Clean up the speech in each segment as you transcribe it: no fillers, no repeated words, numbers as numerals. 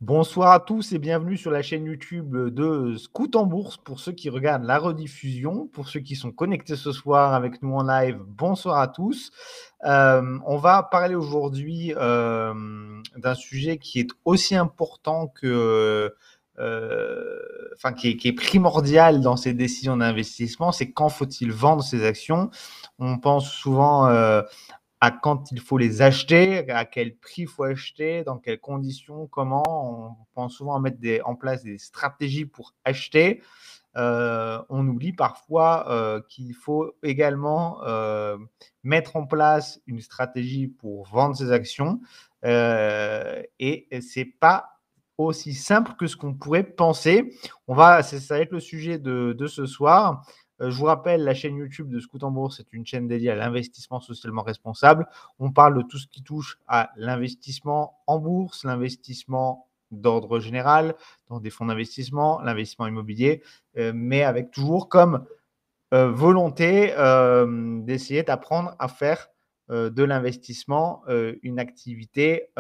Bonsoir à tous et bienvenue sur la chaîne YouTube de Scoot en Bourse pour ceux qui regardent la rediffusion, pour ceux qui sont connectés ce soir avec nous en live, bonsoir à tous. On va parler aujourd'hui d'un sujet qui est aussi important que, qui est primordial dans ces décisions d'investissement, c'est quand faut-il vendre ses actions. On pense souvent à quand il faut les acheter, à quel prix il faut acheter, dans quelles conditions, comment. On pense souvent à mettre en place des stratégies pour acheter. On oublie parfois qu'il faut également mettre en place une stratégie pour vendre ses actions. Et ce n'est pas aussi simple que ce qu'on pourrait penser. Ça va être le sujet de ce soir. Je vous rappelle, la chaîne YouTube de Scoot en Bourse est une chaîne dédiée à l'investissement socialement responsable. On parle de tout ce qui touche à l'investissement en bourse, l'investissement d'ordre général, dans des fonds d'investissement, l'investissement immobilier, mais avec toujours comme volonté d'essayer d'apprendre à faire de l'investissement une activité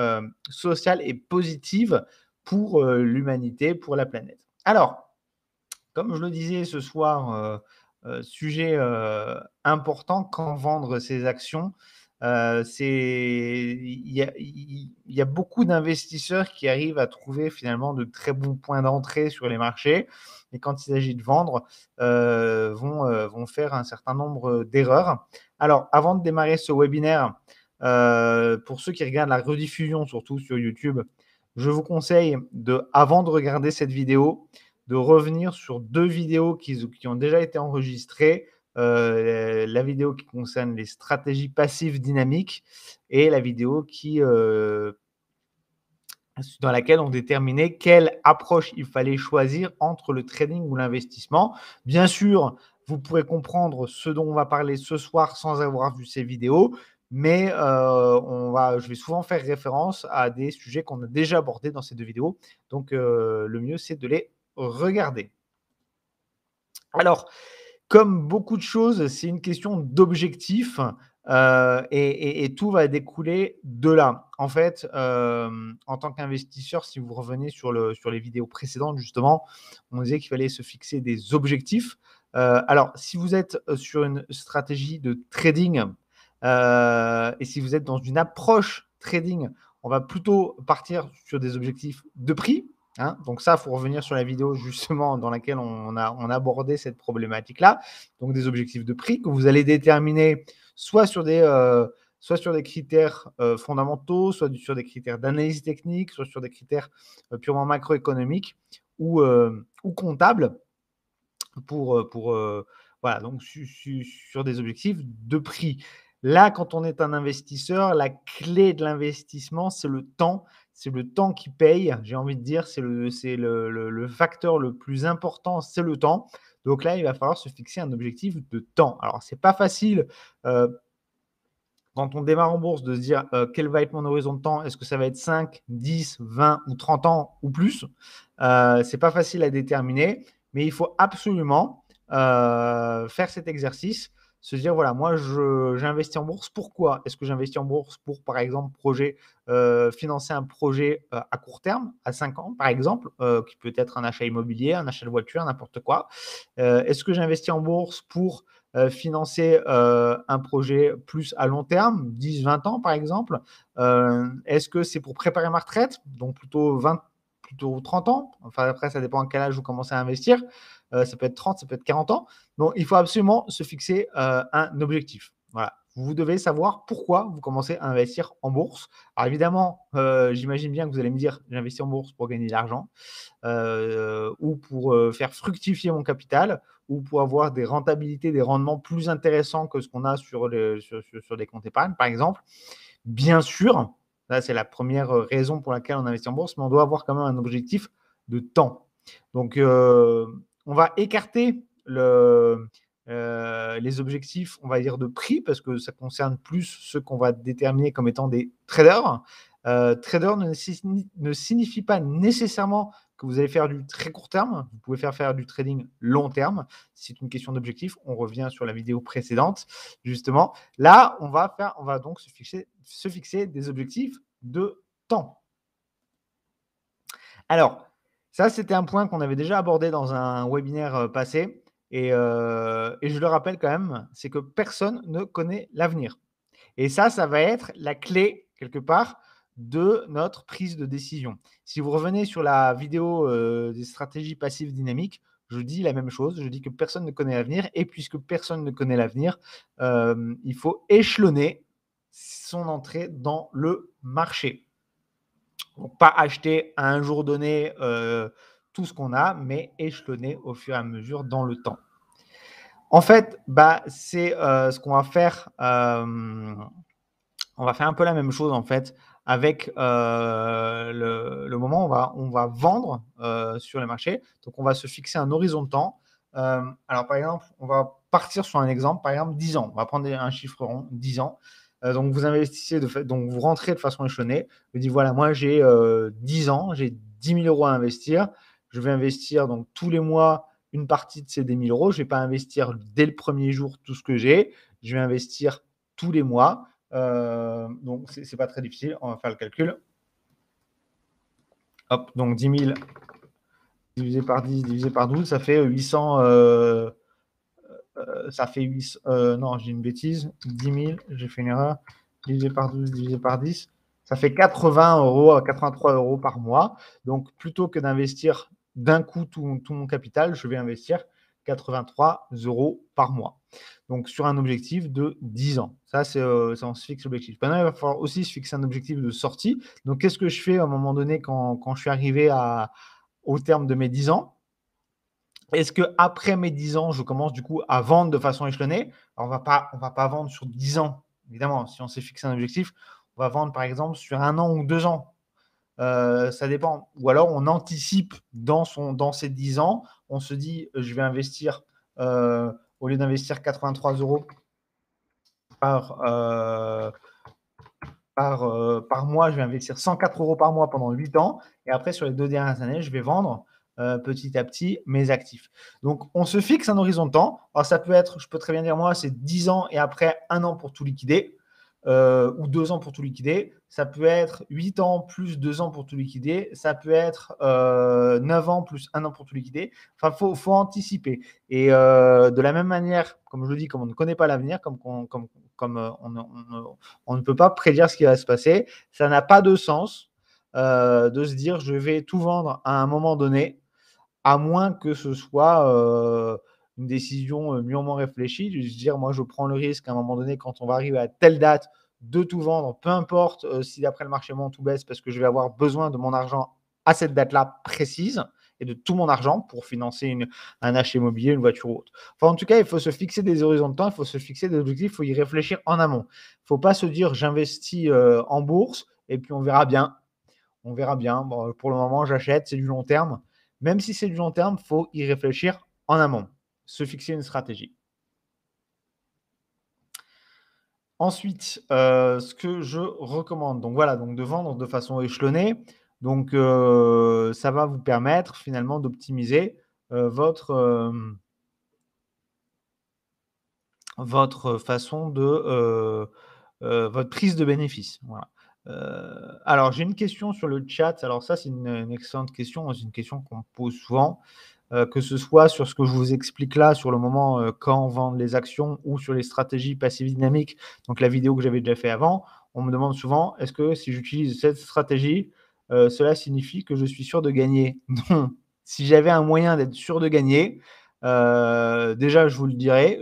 sociale et positive pour l'humanité, pour la planète. Alors, comme je le disais ce soir, sujet important, quand vendre ses actions. Il y a beaucoup d'investisseurs qui arrivent à trouver finalement de très bons points d'entrée sur les marchés, et quand il s'agit de vendre, vont faire un certain nombre d'erreurs. Alors, avant de démarrer ce webinaire, pour ceux qui regardent la rediffusion, surtout sur YouTube, je vous conseille, avant de regarder cette vidéo, de revenir sur 2 vidéos qui ont déjà été enregistrées. La vidéo qui concerne les stratégies passives dynamiques et la vidéo dans laquelle on déterminait quelle approche il fallait choisir entre le trading ou l'investissement. Bien sûr, vous pourrez comprendre ce dont on va parler ce soir sans avoir vu ces vidéos, mais je vais souvent faire référence à des sujets qu'on a déjà abordés dans ces 2 vidéos. Donc, le mieux, c'est de les regarder. Alors, comme beaucoup de choses, c'est une question d'objectif, et tout va découler de là. En fait, en tant qu'investisseur, si vous revenez sur les vidéos précédentes, justement, on disait qu'il fallait se fixer des objectifs. Alors, si vous êtes sur une stratégie de trading, et si vous êtes dans une approche trading, on va plutôt partir sur des objectifs de prix. Donc ça, il faut revenir sur la vidéo justement dans laquelle on a abordé cette problématique-là. Donc des objectifs de prix que vous allez déterminer soit sur des critères fondamentaux, soit sur des critères d'analyse technique, soit sur des critères purement macroéconomiques ou comptables voilà, donc sur des objectifs de prix. Là, quand on est un investisseur, la clé de l'investissement, c'est le temps. C'est le temps qui paye. J'ai envie de dire, c'est le facteur le plus important, c'est le temps. Donc là, il va falloir se fixer un objectif de temps. Alors, c'est pas facile quand on démarre en bourse de se dire quel va être mon horizon de temps. Est-ce que ça va être 5, 10, 20 ou 30 ans ou plus? C'est pas facile à déterminer, mais il faut absolument faire cet exercice, se dire voilà, moi j'investis en bourse. Pourquoi est-ce que j'investis en bourse? Pour, par exemple, financer un projet à court terme, à 5 ans, par exemple, qui peut être un achat immobilier, un achat de voiture, n'importe quoi. Est-ce que j'investis en bourse pour financer un projet plus à long terme, 10, 20 ans par exemple? Est-ce que c'est pour préparer ma retraite, donc plutôt 30 ans? Enfin, après, ça dépend à quel âge vous commencez à investir. Ça peut être 30, ça peut être 40 ans. Donc, il faut absolument se fixer un objectif. Voilà. Vous devez savoir pourquoi vous commencez à investir en bourse. Alors évidemment, j'imagine bien que vous allez me dire, j'investis en bourse pour gagner de l'argent, ou pour faire fructifier mon capital, ou pour avoir des rentabilités, des rendements plus intéressants que ce qu'on a sur des comptes épargne, par exemple. Bien sûr, là, c'est la première raison pour laquelle on investit en bourse, mais on doit avoir quand même un objectif de temps. Donc, on va écarter les objectifs, on va dire, de prix, parce que ça concerne plus ceux qu'on va déterminer comme étant des traders. Trader ne signifie pas nécessairement que vous allez faire du très court terme. Vous pouvez faire du trading long terme. C'est une question d'objectif. On revient sur la vidéo précédente, justement. Là, on va donc se fixer des objectifs de temps. Alors, ça, c'était un point qu'on avait déjà abordé dans un webinaire passé. Et je le rappelle quand même, c'est que personne ne connaît l'avenir. Et ça va être la clé, quelque part, de notre prise de décision. Si vous revenez sur la vidéo des stratégies passives dynamiques, je dis la même chose. Je dis que personne ne connaît l'avenir. Et puisque personne ne connaît l'avenir, il faut échelonner son entrée dans le marché. Donc, pas acheter à un jour donné tout ce qu'on a, mais échelonner au fur et à mesure dans le temps. En fait, c'est ce qu'on va faire. On va faire un peu la même chose en fait avec le moment où on va vendre sur les marchés. Donc, on va se fixer un horizon de temps. Alors, par exemple, on va partir sur un exemple, par exemple 10 ans. On va prendre un chiffre rond, 10 ans. Donc, vous investissez, donc vous rentrez de façon échelonnée. Vous dites, voilà, moi j'ai 10 ans, j'ai 10 000 euros à investir. Je vais investir donc tous les mois une partie de ces 10 000 euros. Je ne vais pas investir dès le premier jour tout ce que j'ai. Je vais investir tous les mois. Donc, c'est pas très difficile. On va faire le calcul. Hop, donc 10 000 divisé par 10 divisé par 12, ça fait 800. Ça fait 800. Non, j'ai une bêtise. 10 000, j'ai fait une erreur. Divisé par 12, divisé par 10. Ça fait 80 euros, 83 euros par mois. Donc, plutôt que d'investir d'un coup tout mon capital, je vais investir 83 euros par mois. Donc, sur un objectif de 10 ans. Ça, on se fixe l'objectif. Maintenant, il va falloir aussi se fixer un objectif de sortie. Donc, qu'est-ce que je fais à un moment donné quand je suis arrivé au terme de mes 10 ans? Est-ce qu'après mes 10 ans, je commence du coup à vendre de façon échelonnée? Alors, on va pas vendre sur 10 ans, évidemment. Si on s'est fixé un objectif, on va vendre par exemple sur 1 an ou 2 ans. Ça dépend. Ou alors, on anticipe dans ces 10 ans. On se dit, je vais investir, au lieu d'investir 83 euros par mois, je vais investir 104 euros par mois pendant 8 ans. Et après, sur les 2 dernières années, je vais vendre petit à petit mes actifs. Donc, on se fixe un horizon de temps. Alors, ça peut être, je peux très bien dire, moi, c'est 10 ans et après 1 an pour tout liquider. Ou 2 ans pour tout liquider. Ça peut être 8 ans plus 2 ans pour tout liquider. Ça peut être 9 ans plus 1 an pour tout liquider. Enfin, faut anticiper. Et de la même manière, comme je le dis, comme on ne connaît pas l'avenir, comme on ne peut pas prédire ce qui va se passer, ça n'a pas de sens de se dire je vais tout vendre à un moment donné, à moins que ce soit une décision mûrement réfléchie, de se dire moi je prends le risque à un moment donné quand on va arriver à telle date de tout vendre, peu importe si d'après le marché monte ou baisse, parce que je vais avoir besoin de mon argent à cette date-là précise et de tout mon argent pour financer un achat immobilier, une voiture ou autre. Enfin, en tout cas, il faut se fixer des horizons de temps, il faut se fixer des objectifs, il faut y réfléchir en amont. Il ne faut pas se dire j'investis en bourse et puis on verra bien. On verra bien. Bon, pour le moment, j'achète, c'est du long terme. Même si c'est du long terme, il faut y réfléchir en amont, se fixer une stratégie. Ensuite, ce que je recommande, donc voilà, donc de vendre de façon échelonnée. Donc, ça va vous permettre finalement d'optimiser votre façon de votre prise de bénéfice. Voilà. Alors, j'ai une question sur le chat. Alors ça, c'est une excellente question. C'est une question qu'on me pose souvent. Que ce soit sur ce que je vous explique là, sur le moment quand vendre les actions ou sur les stratégies passives dynamiques, donc la vidéo que j'avais déjà fait avant, on me demande souvent, est-ce que si j'utilise cette stratégie, cela signifie que je suis sûr de gagner? Non. Si j'avais un moyen d'être sûr de gagner, déjà, je vous dirais,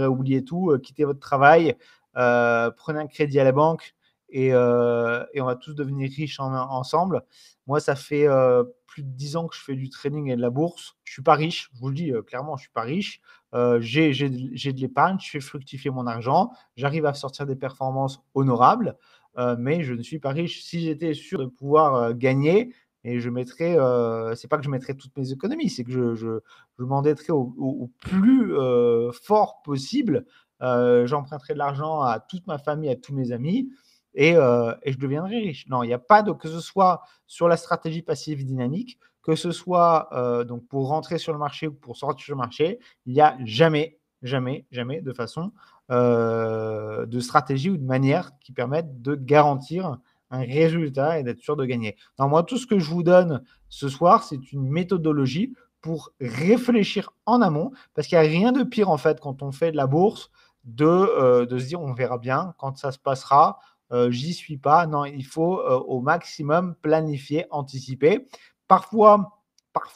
oubliez tout, quittez votre travail, prenez un crédit à la banque et on va tous devenir riches ensemble. Moi, ça fait plus de 10 ans que je fais du trading et de la bourse. Je ne suis pas riche, je vous le dis clairement, je ne suis pas riche. J'ai de l'épargne, je fais fructifier mon argent, j'arrive à sortir des performances honorables, mais je ne suis pas riche. Si j'étais sûr de pouvoir gagner, et je mettrais, c'est pas que je mettrais toutes mes économies, c'est que je m'endetterais au plus fort possible. J'emprunterais de l'argent à toute ma famille, à tous mes amis, et je deviendrai riche. Non, il n'y a pas de, que ce soit sur la stratégie passive dynamique, que ce soit donc pour rentrer sur le marché ou pour sortir sur le marché, il n'y a jamais, jamais, jamais de façon de stratégie ou de manière qui permettent de garantir un résultat et d'être sûr de gagner. Non, moi, tout ce que je vous donne ce soir, c'est une méthodologie pour réfléchir en amont, parce qu'il n'y a rien de pire, en fait, quand on fait de la bourse, de se dire on verra bien quand ça se passera, j'y suis pas. Non, il faut au maximum planifier, anticiper. Parfois,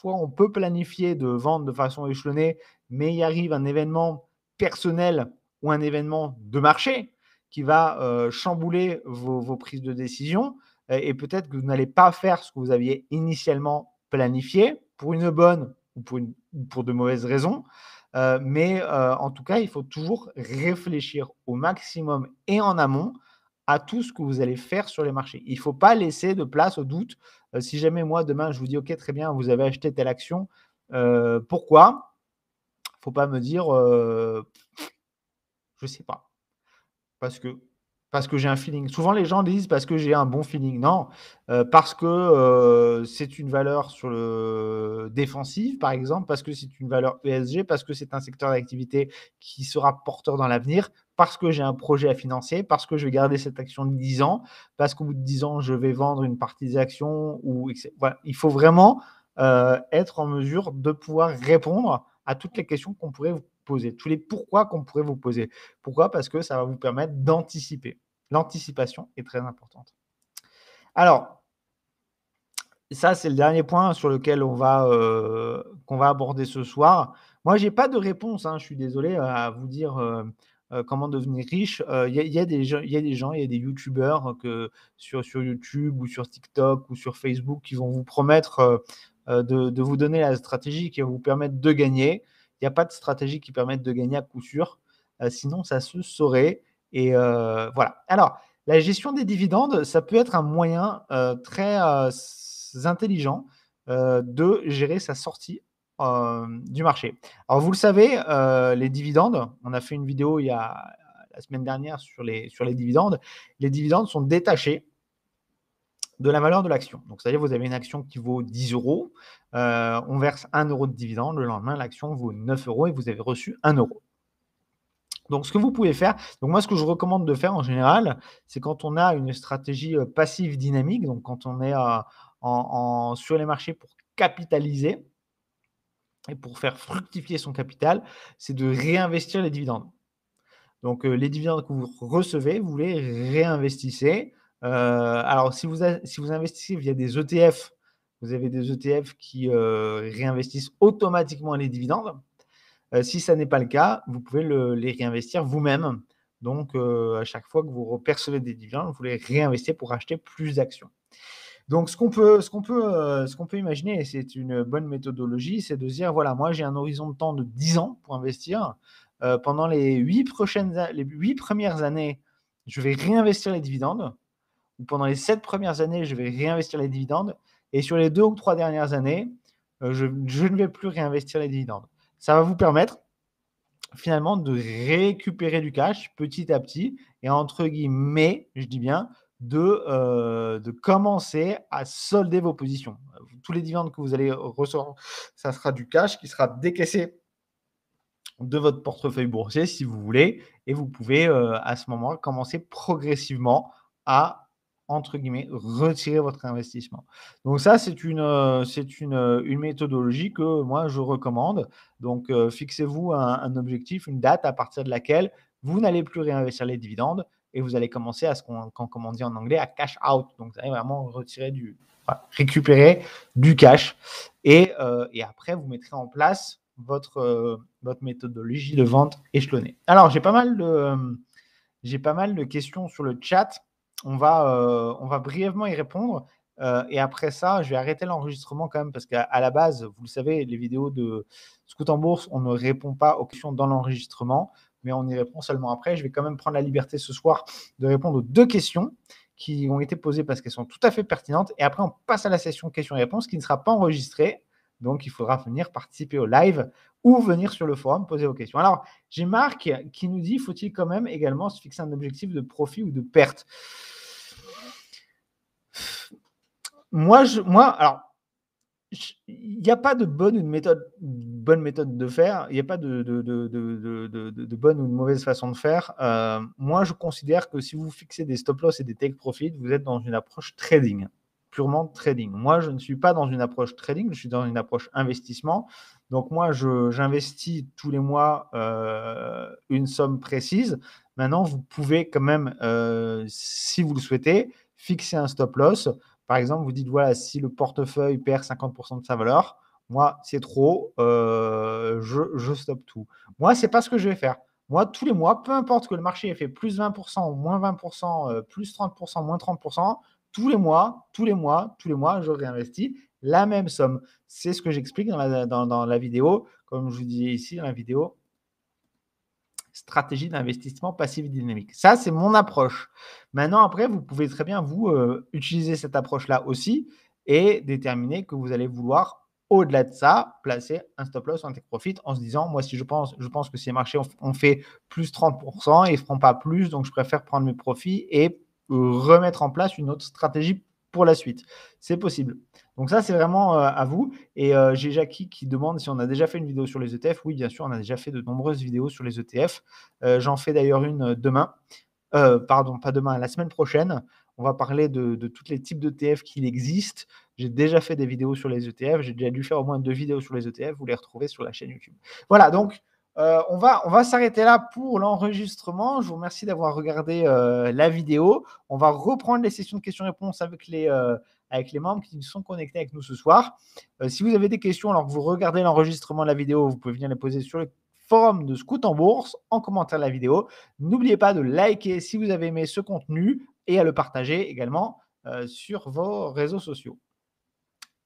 on peut planifier de vendre de façon échelonnée, mais il arrive un événement personnel ou un événement de marché qui va chambouler vos prises de décision et peut-être que vous n'allez pas faire ce que vous aviez initialement planifié pour une bonne ou pour de mauvaises raisons. Mais en tout cas, il faut toujours réfléchir au maximum et en amont à tout ce que vous allez faire sur les marchés. Il ne faut pas laisser de place au doute. Si jamais moi, demain, je vous dis, OK, très bien, vous avez acheté telle action, pourquoi? Il ne faut pas me dire, je ne sais pas. Parce que j'ai un feeling. Souvent, les gens disent: «Parce que j'ai un bon feeling». Non, parce que, c'est une valeur sur le défensive, par exemple, parce que c'est une valeur ESG, parce que c'est un secteur d'activité qui sera porteur dans l'avenir, parce que j'ai un projet à financer, parce que je vais garder cette action de 10 ans, parce qu'au bout de 10 ans, je vais vendre une partie des actions ou voilà. Il faut vraiment, être en mesure de pouvoir répondre à toutes les questions qu'on pourrait vous poser, tous les pourquoi qu'on pourrait vous poser. Pourquoi? Parce que ça va vous permettre d'anticiper. L'anticipation est très importante. Alors, ça, c'est le dernier point sur lequel qu'on va aborder ce soir. Moi, j'ai pas de réponse, hein, je suis désolé, à vous dire, comment devenir riche. Il y a des gens, il y a des youtubeurs que sur YouTube ou sur TikTok ou sur Facebook qui vont vous promettre, de vous donner la stratégie qui va vous permettre de gagner. Il y a pas de stratégie qui permette de gagner à coup sûr, sinon ça se saurait et voilà. Alors, la gestion des dividendes, ça peut être un moyen, très, intelligent, de gérer sa sortie, du marché. Alors vous le savez, les dividendes, on a fait une vidéo il y a la semaine dernière sur les dividendes. Les dividendes sont détachés de la valeur de l'action. Donc c'est-à-dire vous avez une action qui vaut 10 €, on verse 1 € de dividende, le lendemain l'action vaut 9 € et vous avez reçu 1 €. Donc ce que vous pouvez faire, donc moi ce que je recommande de faire en général, c'est quand on a une stratégie, passive dynamique, donc quand on est, sur les marchés pour capitaliser et pour faire fructifier son capital, c'est de réinvestir les dividendes. Donc, les dividendes que vous recevez, vous les réinvestissez. Alors si vous investissez via des ETF, vous avez des ETF qui, réinvestissent automatiquement les dividendes. Si ça n'est pas le cas, vous pouvez les réinvestir vous-même. Donc, à chaque fois que vous percevez des dividendes, vous les réinvestissez pour acheter plus d'actions. Donc ce qu'on peut imaginer, et c'est une bonne méthodologie, c'est de se dire: «Voilà, moi j'ai un horizon de temps de 10 ans pour investir. Pendant les 8 premières années, je vais réinvestir les dividendes ou pendant les 7 premières années, je vais réinvestir les dividendes et sur les 2 ou 3 dernières années, je ne vais plus réinvestir les dividendes». Ça va vous permettre finalement de récupérer du cash petit à petit et entre guillemets, je dis bien, de commencer à solder vos positions. Tous les dividendes que vous allez recevoir, ça sera du cash qui sera décaissé de votre portefeuille boursier si vous voulez et vous pouvez, à ce moment-là, commencer progressivement à, entre guillemets, «retirer» votre investissement. Donc ça, une méthodologie que moi je recommande. Donc, fixez-vous un objectif, une date à partir de laquelle vous n'allez plus réinvestir les dividendes et vous allez commencer à comme on dit en anglais, à cash out. Donc vous allez vraiment retirer récupérer du cash et après vous mettrez en place votre méthodologie de vente échelonnée. Alors, j'ai pas mal de questions sur le chat. On va brièvement y répondre. Et après ça, je vais arrêter l'enregistrement quand même parce qu'à la base, vous le savez, les vidéos de Scout en Bourse, on ne répond pas aux questions dans l'enregistrement, mais on y répond seulement après. Je vais quand même prendre la liberté ce soir de répondre aux 2 questions qui ont été posées parce qu'elles sont tout à fait pertinentes. Et après, on passe à la session questions-réponses qui ne sera pas enregistrée. Donc, il faudra venir participer au live ou venir sur le forum poser vos questions. Alors, j'ai Marc qui nous dit: faut-il quand même également se fixer un objectif de profit ou de perte? Alors, Il n'y a pas de bonne méthode de faire. Il n'y a pas de bonne ou de mauvaise façon de faire. Moi, je considère que si vous fixez des stop loss et des take profit, vous êtes dans une approche trading, purement trading. Moi, je ne suis pas dans une approche trading, je suis dans une approche investissement. Donc moi, j'investis tous les mois une somme précise. Maintenant, vous pouvez quand même, si vous le souhaitez, fixer un stop loss. Par exemple, vous dites, voilà, si le portefeuille perd 50% de sa valeur, moi, c'est trop, je stoppe tout. Moi, ce n'est pas ce que je vais faire. Moi, tous les mois, peu importe que le marché ait fait plus 20%, moins 20%, plus 30%, moins 30%, tous les mois, je réinvestis la même somme. C'est ce que j'explique dans la vidéo, comme je vous dis ici dans la vidéo, stratégie d'investissement passif et dynamique. Ça, c'est mon approche. Maintenant, après, vous pouvez très bien, vous, utiliser cette approche-là aussi et déterminer que vous allez vouloir, au-delà de ça, placer un stop loss ou un take profit en se disant, moi, si je pense que si les marchés ont fait plus 30%, ils ne feront pas plus, donc je préfère prendre mes profits et remettre en place une autre stratégie pour la suite. C'est possible. Donc ça, c'est vraiment à vous. Et j'ai Jackie qui demande si on a déjà fait une vidéo sur les ETF. Oui, bien sûr, on a déjà fait de nombreuses vidéos sur les ETF. J'en fais d'ailleurs une demain. Pardon, pas demain, la semaine prochaine. On va parler de tous les types d'ETF qu'il existe. J'ai déjà fait des vidéos sur les ETF. J'ai déjà dû faire au moins 2 vidéos sur les ETF. Vous les retrouvez sur la chaîne YouTube. Voilà, donc on va s'arrêter là pour l'enregistrement. Je vous remercie d'avoir regardé la vidéo. On va reprendre les sessions de questions-réponses avec les membres qui sont connectés avec nous ce soir. Si vous avez des questions alors que vous regardez l'enregistrement de la vidéo, vous pouvez venir les poser sur le forum de Scout en Bourse en commentaire de la vidéo. N'oubliez pas de liker si vous avez aimé ce contenu et à le partager également sur vos réseaux sociaux.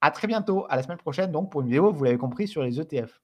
À très bientôt, à la semaine prochaine donc pour une vidéo, vous l'avez compris, sur les ETF.